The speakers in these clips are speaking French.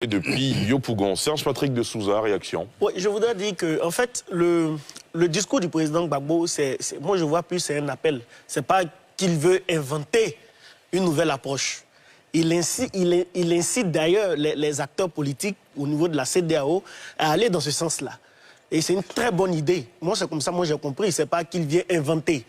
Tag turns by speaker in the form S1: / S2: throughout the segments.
S1: Et depuis Yopougon, Serge Patrick de Souza, réaction.
S2: Oui, je voudrais dire que, en fait, le discours du président Gbagbo, moi je vois plus c'est un appel. C'est pas qu'il veut inventer une nouvelle approche. Il incite d'ailleurs les acteurs politiques au niveau de la CEDEAO à aller dans ce sens-là. Et c'est une très bonne idée. Moi, c'est comme ça, moi j'ai compris. C'est pas qu'il vient inventer.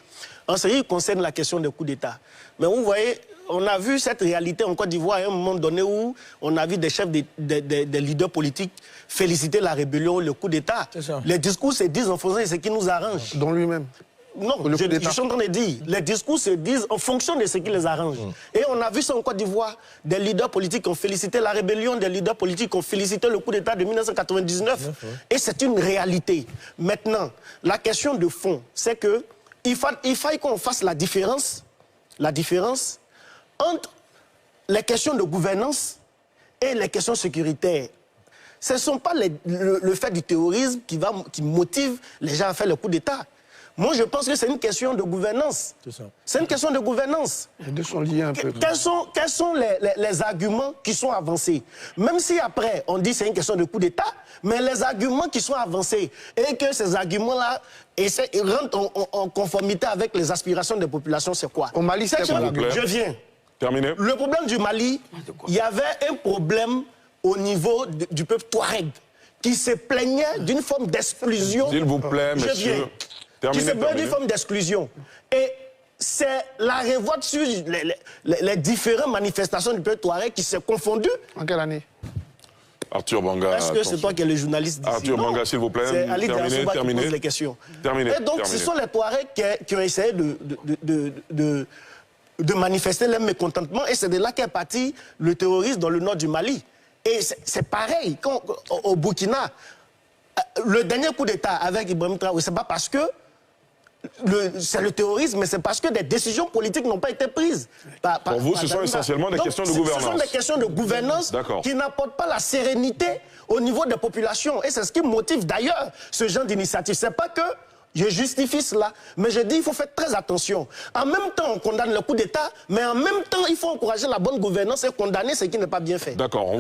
S2: En ce qui concerne la question des coups d'État. Mais vous voyez, on a vu cette réalité en Côte d'Ivoire à un moment donné où on a vu des chefs, des leaders politiques féliciter la rébellion, le coup d'État. Les discours se disent en faisant ce qui nous arrange.
S3: Dans lui-même.
S2: Non, je suis en train de dire, les discours se disent en fonction de ce qui les arrange. Et on a vu ça en Côte d'Ivoire, des leaders politiques qui ont félicité la rébellion, des leaders politiques qui ont félicité le coup d'État de 1999. Et c'est une réalité. Maintenant, la question de fond, c'est que il faut qu'on fasse la différence entre les questions de gouvernance et les questions sécuritaires. Ce ne sont pas le fait du terrorisme qui motive les gens à faire le coup d'État. Moi, je pense que c'est une question de gouvernance. C'est une question de gouvernance.
S3: Les deux sont liés un peu.
S2: Quels sont les arguments qui sont avancés? Même si après, on dit que c'est une question de coup d'État, mais les arguments qui sont avancés et que ces arguments-là rentrent en conformité avec les aspirations des populations, c'est quoi?
S3: Au Mali, c'est quoi?
S2: Je viens.
S1: Terminé.
S2: Le problème du Mali, il y avait un problème au niveau du peuple Touareg qui se plaignait d'une forme d'exclusion.
S1: S'il vous plaît, monsieur.
S2: Qui se plaignait d'une forme d'exclusion. Et c'est la révolte sur les différentes manifestations du peuple Touareg qui s'est confondue.
S3: En quelle année?
S1: Arthur Banga.
S2: Est-ce que c'est toi qui es le journaliste d'ici?
S1: Arthur Banga, s'il vous plaît.
S2: C'est Ali Diassouba qui pose les questions.
S1: Terminé.
S2: Et donc, ce sont les Touaregs qui ont essayé de manifester leur mécontentement. Et c'est de là qu'est parti le terrorisme dans le nord du Mali. Et c'est pareil, au Burkina, le dernier coup d'État avec Ibrahim Traoré, c'est pas parce que c'est le terrorisme, mais c'est parce que des décisions politiques n'ont pas été prises.
S1: Pour vous, ce sont essentiellement des questions de gouvernance.
S2: Ce sont des questions de gouvernance qui n'apportent pas la sérénité au niveau des populations. Et c'est ce qui motive d'ailleurs ce genre d'initiative. C'est pas que je justifie cela, mais je dis qu'il faut faire très attention. En même temps, on condamne le coup d'État, mais en même temps, il faut encourager la bonne gouvernance et condamner ce qui n'est pas bien fait.
S1: D'accord.